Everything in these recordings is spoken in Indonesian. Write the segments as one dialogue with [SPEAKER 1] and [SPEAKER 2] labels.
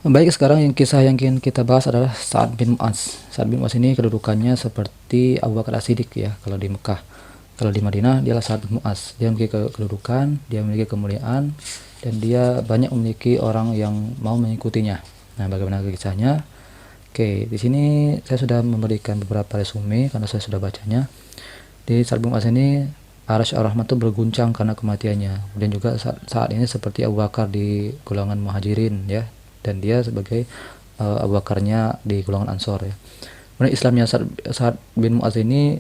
[SPEAKER 1] Baik, sekarang kisah yang ingin kita bahas adalah Sa'ad bin Mu'adz. Sa'ad bin Mu'adz ini kedudukannya seperti Abu Bakar As-Siddiq ya, kalau di Mekah. Kalau di Madinah dialah Sa'ad bin Mu'adz. Dia memiliki kedudukan, dia memiliki kemuliaan, dan dia banyak memiliki orang yang mau mengikutinya. Nah, bagaimana kisahnya? Oke, di sini saya sudah memberikan beberapa resume karena saya sudah bacanya. Di Sa'ad bin Mu'adz ini Arsy Ar-Rahman itu berguncang karena kematiannya. Kemudian juga saat ini seperti Abu Bakar di golongan Muhajirin ya, dan dia sebagai Abu Bakarnya di golongan Ansor ya. Kemudian Islamnya Sa'ad bin Mu'adz ini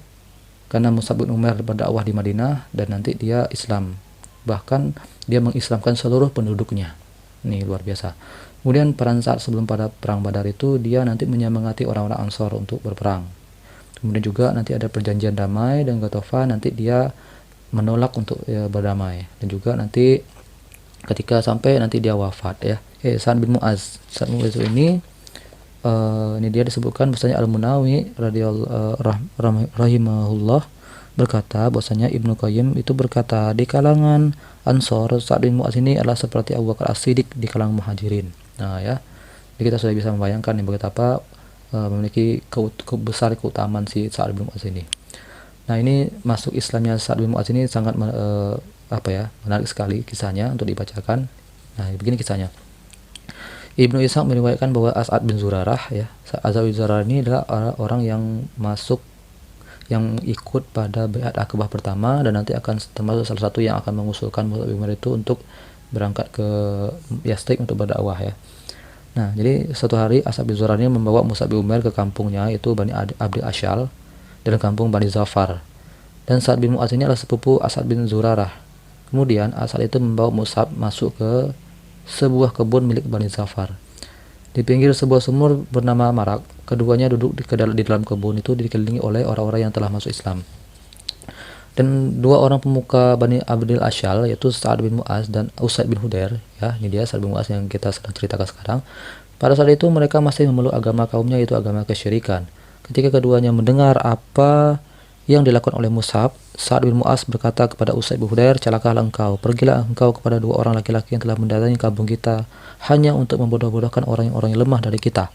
[SPEAKER 1] karena Mus'ab bin Umair berdakwah di Madinah dan nanti dia Islam. Bahkan dia mengislamkan seluruh penduduknya. Ini luar biasa. Kemudian peran Sa'ad sebelum pada perang Badar itu dia nanti menyemangati orang-orang Ansor untuk berperang. Kemudian juga nanti ada perjanjian damai dan Ghatafan, nanti dia menolak untuk berdamai, dan juga nanti ketika sampai nanti dia wafat ya. Sa'ad bin Mu'adz. Sa'ad bin Mu'adz ini dia disebutkan bahwasanya Al-Munawi rahimahullah berkata bahwasanya Ibnu Qayyim itu berkata di kalangan Ansor Sa'ad bin Mu'adz ini adalah seperti Abu Bakar As-Siddiq di kalangan Muhajirin. Nah ya, jadi kita sudah bisa membayangkan nih betapa memiliki besar keutamaan si Sa'ad bin Mu'adz ini. Nah, ini masuk Islamnya Sa'ad bin Mu'adz ini sangat menarik sekali kisahnya untuk dibacakan. Nah, begini kisahnya. Ibnu Ishaq meriwayatkan bahwa As'ad bin Zurarah ya, As'ad bin Zurarah ini adalah orang yang ikut pada Baiat Aqabah pertama dan nanti akan termasuk salah satu yang akan mengusulkan Mus'ab bin Umair itu untuk berangkat ke Yasrib untuk berdakwah ya. Nah, jadi suatu hari As'ad bin Zurarah ini membawa Mus'ab bin Umair ke kampungnya, itu Bani Abdi Asyal, dan kampung Bani Zafar. Dan Sa'ad bin Mu'adz ini adalah sepupu As'ad bin Zurarah. Kemudian As'ad itu membawa Mus'ab masuk ke sebuah kebun milik Bani Zafar. Di pinggir sebuah sumur bernama Marak, keduanya duduk di dalam kebun itu dikelilingi oleh orang-orang yang telah masuk Islam. Dan dua orang pemuka Bani Abdil Asyal, yaitu Sa'ad bin Mu'adz dan Usaid bin Hudair ya, ini dia Sa'ad bin Mu'adz yang kita sedang ceritakan sekarang. Pada saat itu mereka masih memeluk agama kaumnya, yaitu agama kesyirikan. Ketika keduanya mendengar apa yang dilakukan oleh Mus'ab, Sa'ad bin Mu'adz berkata kepada Usaid bin Hudair, "Celakalah engkau, pergilah engkau kepada dua orang laki-laki yang telah mendatangi kampung kita hanya untuk membodoh-bodohkan orang yang lemah dari kita.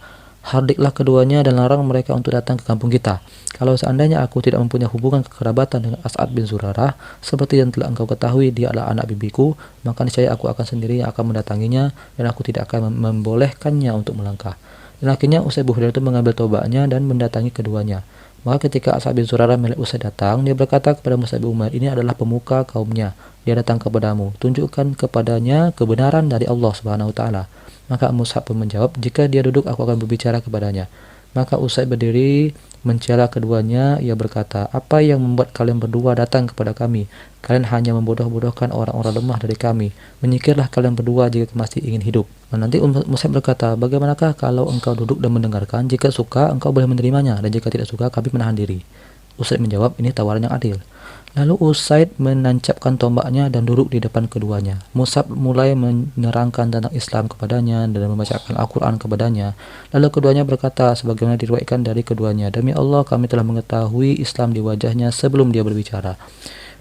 [SPEAKER 1] Hardiklah keduanya dan larang mereka untuk datang ke kampung kita. Kalau seandainya aku tidak mempunyai hubungan kekerabatan dengan As'ad bin Zurarah, seperti yang telah engkau ketahui dia adalah anak bibiku, maka niscaya aku akan sendiri yang akan mendatanginya dan aku tidak akan membolehkannya untuk melangkah." Dan akhirnya Usaid bin Hudair itu mengambil tobatnya dan mendatangi keduanya. Maka ketika As'ad bin Zurarah melihat Usaid datang, dia berkata kepada Mus'ab bin Umair, "Ini adalah pemuka kaumnya. Dia datang kepadamu. Tunjukkan kepadanya kebenaran dari Allah Subhanahu wa taala." Maka Mus'ab pun menjawab, "Jika dia duduk, aku akan berbicara kepadanya." Maka Usaid berdiri mencela keduanya. Ia berkata, "Apa yang membuat kalian berdua datang kepada kami? Kalian hanya membodoh-bodohkan orang-orang lemah dari kami. Menyingkirlah kalian berdua jika masih ingin hidup." Nah, nanti Mus'ab berkata, "Bagaimanakah kalau engkau duduk dan mendengarkan? Jika suka, engkau boleh menerimanya, dan jika tidak suka, kami menahan diri." Usaid menjawab, "Ini tawaran yang adil." Lalu Usaid menancapkan tombaknya dan duduk di depan keduanya. Mus'ab mulai menerangkan tentang Islam kepadanya dan membacakan Al-Quran kepadanya. Lalu keduanya berkata, sebagaimana diriwayatkan dari keduanya, "Demi Allah, kami telah mengetahui Islam di wajahnya sebelum dia berbicara,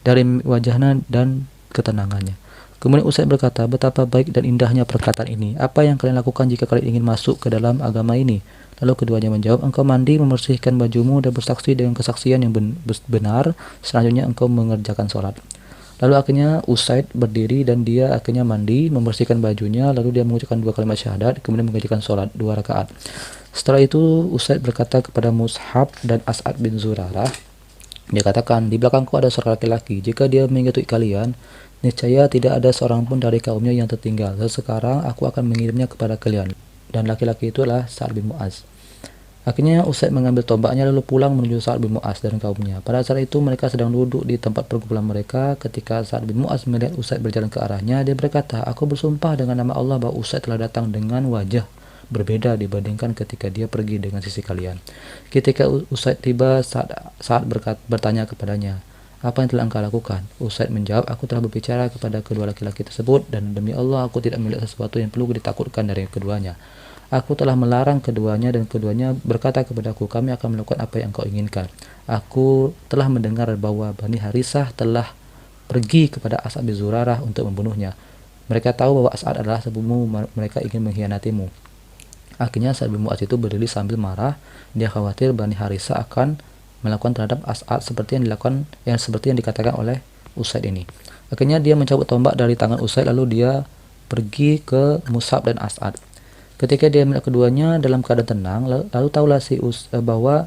[SPEAKER 1] dari wajahnya dan ketenangannya." Kemudian Usaid berkata, "Betapa baik dan indahnya perkataan ini. Apa yang kalian lakukan jika kalian ingin masuk ke dalam agama ini?" Lalu keduanya menjawab, "Engkau mandi, membersihkan bajumu, dan bersaksi dengan kesaksian yang benar. Selanjutnya engkau mengerjakan sholat." Lalu akhirnya Usaid berdiri dan dia akhirnya mandi, membersihkan bajunya, lalu dia mengucapkan dua kalimat syahadat, kemudian mengerjakan sholat 2 rakaat. Setelah itu Usaid berkata kepada Mus'ab dan As'ad bin Zurarah, dia katakan, "Di belakangku ada seorang laki-laki. Jika dia mengikuti kalian, niscaya tidak ada seorang pun dari kaumnya yang tertinggal. Dan sekarang aku akan mengirimnya kepada kalian." Dan laki-laki itu adalah Sa'ad bin Mu'adz. Akhirnya Usaid mengambil tombaknya lalu pulang menuju Sa'ad bin Mu'adz dan kaumnya. Pada saat itu mereka sedang duduk di tempat perkumpulan mereka. Ketika Sa'ad bin Mu'adz melihat Usaid berjalan ke arahnya, dia berkata, "Aku bersumpah dengan nama Allah bahwa Usaid telah datang dengan wajah berbeda dibandingkan ketika dia pergi dengan sisi kalian." Ketika Usaid tiba, Sa'ad bertanya kepadanya, "Apa yang telah engkau lakukan?" Usaid menjawab, "Aku telah berbicara kepada kedua laki-laki tersebut, dan demi Allah aku tidak melihat sesuatu yang perlu ditakutkan dari keduanya. Aku telah melarang keduanya dan keduanya berkata kepadaku, kami akan melakukan apa yang kau inginkan. Aku telah mendengar bahwa Bani Harisah telah pergi kepada As'ad bin Zurarah untuk membunuhnya. Mereka tahu bahwa As'ad adalah sepupumu, mereka ingin mengkhianatimu. Akhirnya Sa'ad bin Mu'adz itu berdiri sambil marah. Dia khawatir Bani Haritha akan melakukan terhadap As'ad seperti yang dikatakan oleh Usaid ini. Akhirnya dia mencabut tombak dari tangan Usaid, lalu dia pergi ke Mus'ab dan As'ad. Ketika dia melihat keduanya dalam keadaan tenang, lalu tahulah bahwa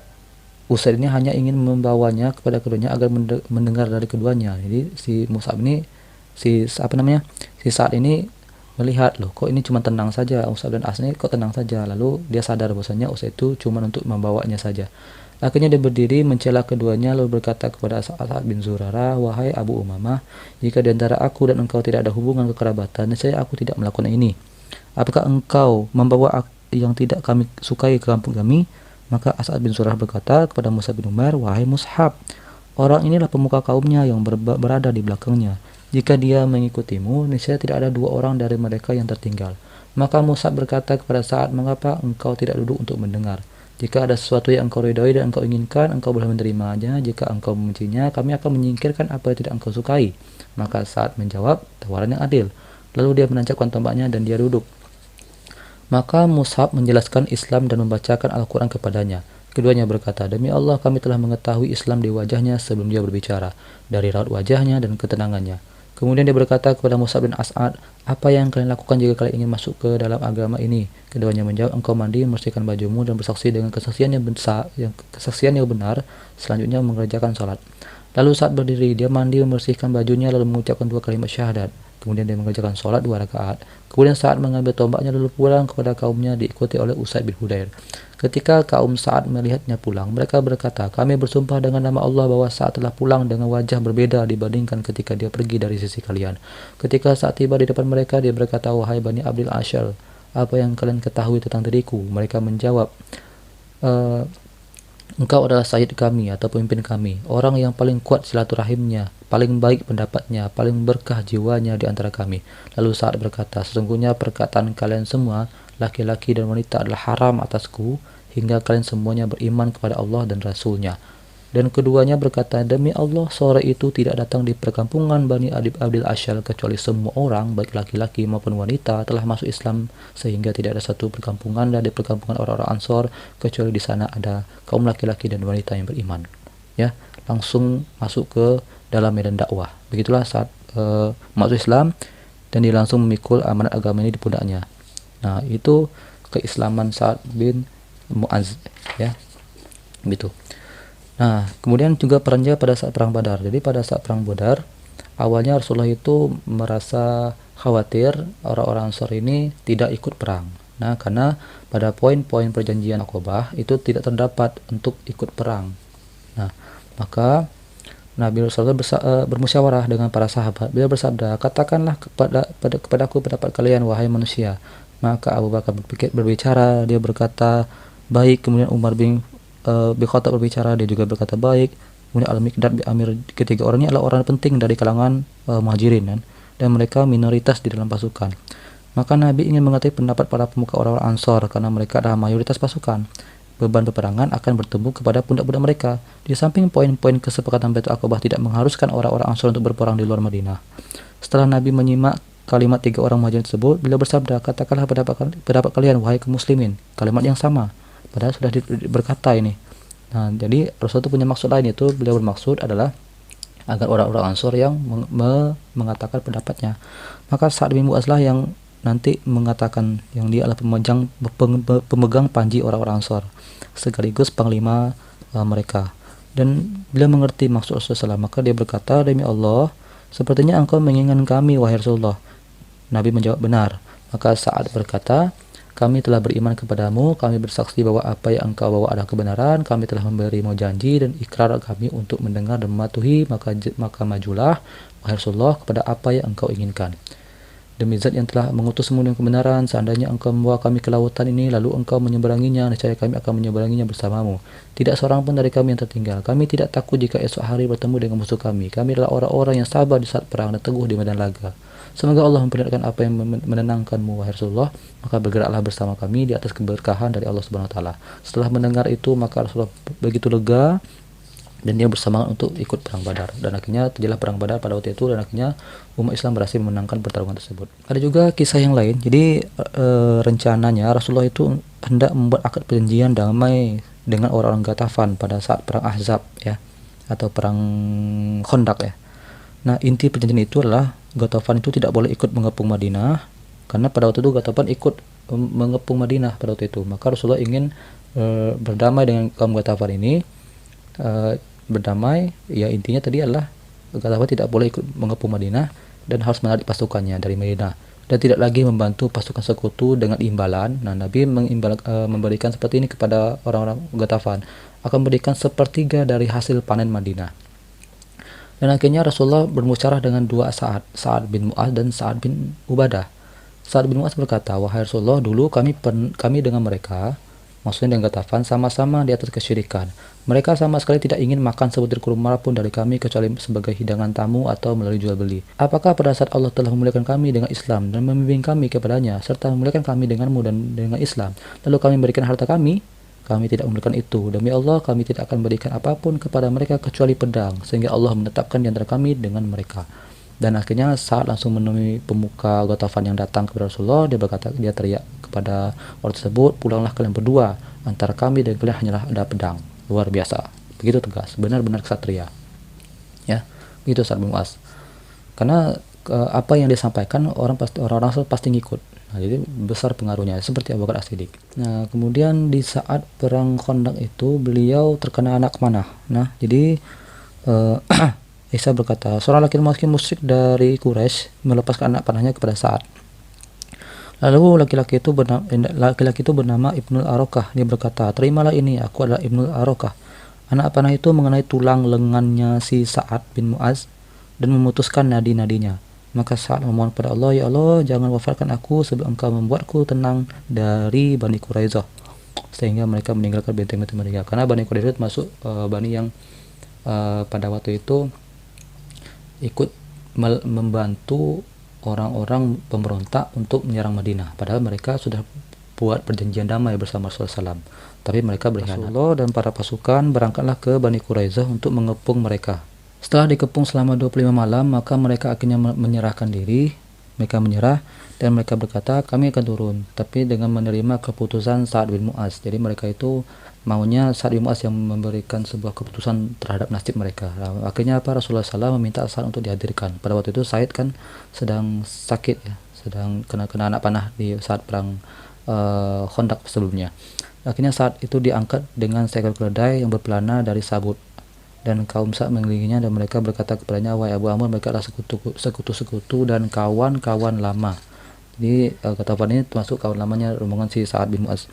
[SPEAKER 1] Usaid ini hanya ingin membawanya kepada keduanya agar mendengar dari keduanya. Jadi si Mus'ab ini si Sa'ad ini melihat, loh kok ini cuma tenang saja, Mus'ab dan As'ad ini kok tenang saja. Lalu dia sadar bahwasanya Usaid itu cuma untuk membawanya saja. Akhirnya dia berdiri mencela keduanya lalu berkata kepada As'ad bin Zurarah, "Wahai Abu Umamah, jika di antara aku dan engkau tidak ada hubungan kekerabatan, niscaya aku tidak melakukan ini. Apakah engkau membawa yang tidak kami sukai ke kampung kami?" Maka As'ad bin Zurarah berkata kepada Mus'ab bin Umair, "Wahai Mus'ab, orang inilah pemuka kaumnya yang berada di belakangnya. Jika dia mengikutimu, niscaya tidak ada 2 orang dari mereka yang tertinggal." Maka Mus'ab berkata kepada Sa'ad, "Mengapa engkau tidak duduk untuk mendengar? Jika ada sesuatu yang engkau ridhoi dan engkau inginkan, engkau boleh menerimanya. Jika engkau membencinya, kami akan menyingkirkan apa yang tidak engkau sukai." Maka Sa'ad menjawab, "Tawaran yang adil." Lalu dia menancapkan tombaknya dan dia duduk. Maka Mus'ab menjelaskan Islam dan membacakan Al-Quran kepadanya. Keduanya berkata, "Demi Allah, kami telah mengetahui Islam di wajahnya sebelum dia berbicara, dari raut wajahnya dan ketenangannya." Kemudian dia berkata kepada Mus'ab bin As'ad, "Apa yang kalian lakukan jika kalian ingin masuk ke dalam agama ini?" Keduanya menjawab, "Engkau mandi, membersihkan bajumu, dan bersaksi dengan kesaksian yang benar, selanjutnya mengerjakan salat." Lalu saat berdiri, dia mandi, membersihkan bajunya, lalu mengucapkan 2 kalimat syahadat. Kemudian dia mengerjakan sholat 2 rakaat. Kemudian Sa'ad mengambil tombaknya lalu pulang kepada kaumnya diikuti oleh Usaid bin Hudair. Ketika kaum Sa'ad melihatnya pulang, mereka berkata, "Kami bersumpah dengan nama Allah bahwa Sa'ad telah pulang dengan wajah berbeda dibandingkan ketika dia pergi dari sisi kalian." Ketika Sa'ad tiba di depan mereka, dia berkata, "Wahai Bani Abdil Ashar, apa yang kalian ketahui tentang diriku?" Mereka menjawab, "Eh, Engkau adalah sayyid kami atau pemimpin kami, orang yang paling kuat silaturahimnya, paling baik pendapatnya, paling berkah jiwanya di antara kami." Lalu Sa'ad berkata, "Sesungguhnya perkataan kalian semua, laki-laki dan wanita, adalah haram atasku hingga kalian semuanya beriman kepada Allah dan Rasul-Nya." Dan keduanya berkata, "Demi Allah, sore itu tidak datang di perkampungan Bani Abdil Ashal kecuali semua orang, baik laki-laki maupun wanita, telah masuk Islam, sehingga tidak ada satu perkampungan dari perkampungan orang-orang Ansor kecuali di sana ada kaum laki-laki dan wanita yang beriman." Ya, langsung masuk ke dalam medan dakwah. Begitulah saat masuk Islam dan dia langsung memikul amanat agama ini di pundaknya. Nah, itu keislaman Sa'ad bin Mu'adz, ya. Gitu. Nah, kemudian juga perannya pada saat perang Badar. Jadi pada saat perang Badar, awalnya Rasulullah itu merasa khawatir orang-orang Ansor ini tidak ikut perang. Nah, karena pada poin-poin perjanjian Aqabah itu tidak terdapat untuk ikut perang. Nah, maka Nabi Rasulullah bermusyawarah dengan para sahabat. Beliau bersabda, "Katakanlah kepadaku pendapat kalian, wahai manusia." Maka Abu Bakar berbicara, dia berkata baik. Kemudian Umar bin Khattab berbicara, dia juga berkata baik. Kemudian Al-Miqdad bin Amir, ketiga orang ini adalah orang penting dari kalangan Muhajirin, kan? Dan mereka minoritas di dalam pasukan. Maka Nabi ingin mengetahui pendapat para pemuka orang-orang Ansor karena mereka adalah mayoritas pasukan. Beban peperangan akan bertumbuh kepada pundak-pundak mereka. Di samping poin-poin kesepakatan Baitul Aqabah tidak mengharuskan orang-orang Ansor untuk berperang di luar Madinah. Setelah Nabi menyimak kalimat 3 orang Muhajirin tersebut, beliau bersabda, "Katakanlah pendapat kalian, wahai kaum muslimin." Kalimat yang sama. Padahal sudah berkata ini. Nah, jadi Rasul itu punya maksud lain, yaitu beliau bermaksud adalah agar orang-orang Ansor yang mengatakan pendapatnya. Maka Sa'ad bin Mu'adz lah yang nanti mengatakan, yang dia adalah pemegang panji orang-orang Ansor, sekaligus panglima mereka. Dan beliau mengerti maksud Rasulullah SAW. Maka dia berkata, "Demi Allah, sepertinya engkau menginginkan kami, wahai Rasulullah." Nabi menjawab, "Benar." Maka Sa'ad berkata, "Kami telah beriman kepadamu, kami bersaksi bahwa apa yang engkau bawa adalah kebenaran, kami telah memberimu janji dan ikrar kami untuk mendengar dan mematuhi, maka majulah, wahai Rasulullah, kepada apa yang engkau inginkan. Demi zat yang telah mengutusmu dengan kebenaran, seandainya engkau membawa kami ke lautan ini, lalu engkau menyeberanginya, niscaya kami akan menyeberanginya bersamamu. Tidak seorang pun dari kami yang tertinggal. Kami tidak takut jika esok hari bertemu dengan musuh kami. Kami adalah orang-orang yang sabar di saat perang dan teguh di medan laga. Semoga Allah memperlihatkan apa yang menenangkanmu, wahai Rasulullah. Maka bergeraklah bersama kami di atas keberkahan dari Allah Subhanahu wa taala." Setelah mendengar itu, maka Rasulullah begitu lega dan dia bersemangat untuk ikut perang Badar, dan akhirnya terjadilah perang Badar pada waktu itu, dan akhirnya umat Islam berhasil memenangkan pertarungan tersebut. Ada juga kisah yang lain. Jadi rencananya Rasulullah itu hendak membuat akad perjanjian damai dengan orang-orang Ghatafan pada saat perang Ahzab ya, atau perang Khandaq ya. Nah, inti perjanjian itu adalah Ghatafan itu tidak boleh ikut mengepung Madinah, karena pada waktu itu Ghatafan ikut mengepung Madinah pada waktu itu. Maka Rasulullah ingin berdamai dengan kaum Ghatafan ini. Berdamai ya, intinya tadi adalah Ghatafan tidak boleh ikut mengepung Madinah dan harus menarik pasukannya dari Madinah, dan tidak lagi membantu pasukan sekutu dengan imbalan. Nah, Nabi memberikan seperti ini kepada orang-orang Ghatafan, akan memberikan sepertiga dari hasil panen Madinah. Dan akhirnya Rasulullah bermusyawarah dengan dua Sa'ad bin Mu'adz dan Sa'ad bin Ubadah. Sa'ad bin Mu'adz berkata, "Wahai Rasulullah, dulu kami dengan mereka," maksudnya dengan Ghatafan, "sama-sama di atas kesyirikan. Mereka sama sekali tidak ingin makan sebutir kurma pun dari kami kecuali sebagai hidangan tamu atau melalui jual beli. Apakah pada saat Allah telah memuliakan kami dengan Islam dan membimbing kami kepadanya, serta memuliakan kami denganmu dan dengan Islam, lalu kami memberikan harta kami? Kami tidak memberikan itu. Demi Allah, kami tidak akan berikan apapun kepada mereka kecuali pedang, sehingga Allah menetapkan di antara kami dengan mereka." Dan akhirnya saat langsung menemui pemuka Ghatafan yang datang kepada Rasulullah, dia teriak kepada orang tersebut, "Pulanglah kalian berdua, antara kami dan kalian hanyalah ada pedang." Luar biasa, begitu tegas, benar-benar ksatria ya, begitu Sa'ad bin Mu'adz. Karena apa yang disampaikan orang-orang pasti ngikut. Nah, jadi besar pengaruhnya, seperti Abu Bakar As-Siddiq. Nah, kemudian di saat perang Khandaq itu beliau terkena anak panah. Nah, jadi Isa berkata, "Seorang laki-laki musyrik dari Quraisy melepaskan anak panahnya kepada Sa'ad. Lalu laki-laki itu bernama Ibnul Arokah. Dia berkata, 'Terimalah ini, aku adalah Ibnul Arokah.' Anak panah itu mengenai tulang lengannya si Sa'ad bin Mu'adz dan memutuskan nadi-nadinya. Maka Sa'ad memohon kepada Allah, 'Ya Allah, jangan wafatkan aku sebelum Engkau membuatku tenang dari Bani Quraisyah, sehingga mereka meninggalkan benteng-benteng mereka.'" Karena Bani Quraisyah masuk Bani yang pada waktu itu ikut membantu orang-orang pemberontak untuk menyerang Madinah, padahal mereka sudah buat perjanjian damai bersama Rasulullah SAW, tapi mereka berkhianat. Rasulullah dan para pasukan berangkatlah ke Bani Quraisyah untuk mengepung mereka. Setelah dikepung selama 25 malam, maka mereka akhirnya menyerahkan diri. Mereka menyerah dan mereka berkata, "Kami akan turun," tapi dengan menerima keputusan Sa'ad bin Mu'adz. Jadi mereka itu maunya Sa'ad bin Mu'adz yang memberikan sebuah keputusan terhadap nasib mereka. Nah, akhirnya Rasulullah SAW meminta Sa'ad untuk dihadirkan. Pada waktu itu Sa'id kan sedang sakit ya, sedang kena anak panah di saat perang Khandaq sebelumnya. Akhirnya Sa'ad itu diangkat dengan seekor keledai yang berpelana dari sabut, dan kaum Sa'ad mengelilinginya dan mereka berkata kepadanya, "Wahai Abu Amr, mereka adalah sekutu-sekutu dan kawan-kawan lama." Jadi Ghatafan ini termasuk kawan lamanya rombongan si Sa'ad bin Mu'adz.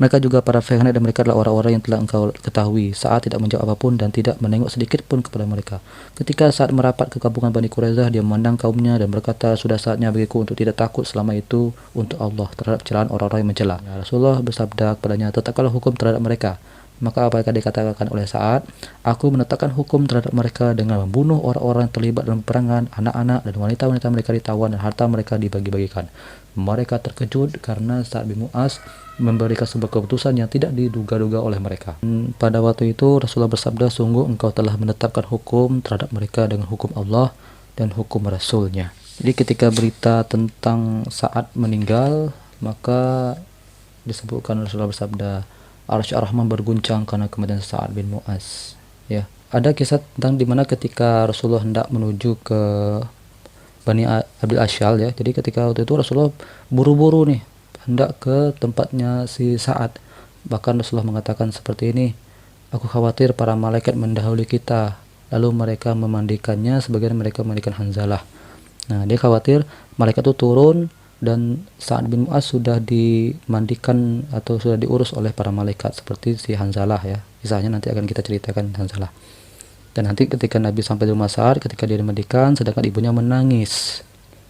[SPEAKER 1] Mereka juga para pengkhianat dan mereka adalah orang-orang yang telah engkau ketahui. Sa'ad tidak menjawab apapun dan tidak menengok sedikit pun kepada mereka. Ketika Sa'ad merapat ke kampungan Bani Quraisyah, dia memandang kaumnya dan berkata, "Sudah saatnya bagiku untuk tidak takut selama itu untuk Allah terhadap celaan orang-orang yang mencela." Ya, Rasulullah bersabda kepadanya, "Tetapkanlah hukum terhadap mereka." Maka apakah dikatakan oleh Sa'ad, "Aku menetapkan hukum terhadap mereka dengan membunuh orang-orang yang terlibat dalam peperangan, anak-anak dan wanita-wanita mereka ditawan dan harta mereka dibagi-bagikan." Mereka terkejut karena Sa'ad bin Mu'adz memberikan sebuah keputusan yang tidak diduga-duga oleh mereka. Pada waktu itu Rasulullah bersabda, "Sungguh engkau telah menetapkan hukum terhadap mereka dengan hukum Allah dan hukum Rasulnya." Jadi ketika berita tentang Sa'ad meninggal, maka disebutkan Rasulullah bersabda, "Arsy Ar-Rahman berguncang karena kematian Sa'ad bin Mu'adz." Ya, ada kisah tentang dimana ketika Rasulullah hendak menuju ke Bani Abdul Asyal ya. Jadi ketika waktu itu Rasulullah buru-buru nih hendak ke tempatnya si Sa'ad. Bahkan Rasulullah mengatakan seperti ini, "Aku khawatir para malaikat mendahului kita, lalu mereka memandikannya sebagaimana mereka memandikan Hanzalah." Nah, dia khawatir malaikat itu turun dan Sa'ad bin Mu'adz sudah dimandikan atau sudah diurus oleh para malaikat seperti si Hanzalah ya. Kisahnya nanti akan kita ceritakan Hanzalah. Dan nanti ketika Nabi sampai di rumah Sa'ad, ketika dia dimandikan, sedangkan ibunya menangis.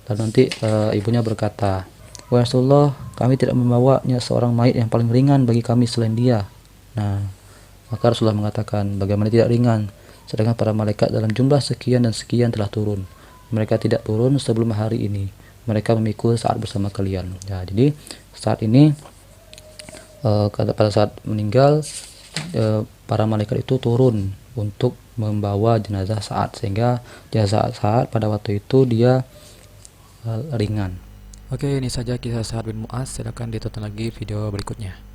[SPEAKER 1] Lalu nanti ibunya berkata, "Wahai Rasulullah, kami tidak membawanya seorang mayit yang paling ringan bagi kami selain dia." Nah, maka Rasulullah mengatakan, "Bagaimana tidak ringan? Sedangkan para malaikat dalam jumlah sekian dan sekian telah turun. Mereka tidak turun sebelum hari ini. Mereka memikul Sa'ad bersama kalian." Ya, jadi saat ini pada saat meninggal, para malaikat itu turun untuk membawa jenazah Sa'ad, sehingga jenazah Sa'ad pada waktu itu dia ringan. Oke, ini saja kisah Sa'ad bin Mu'adz. Silakan ditonton lagi video berikutnya.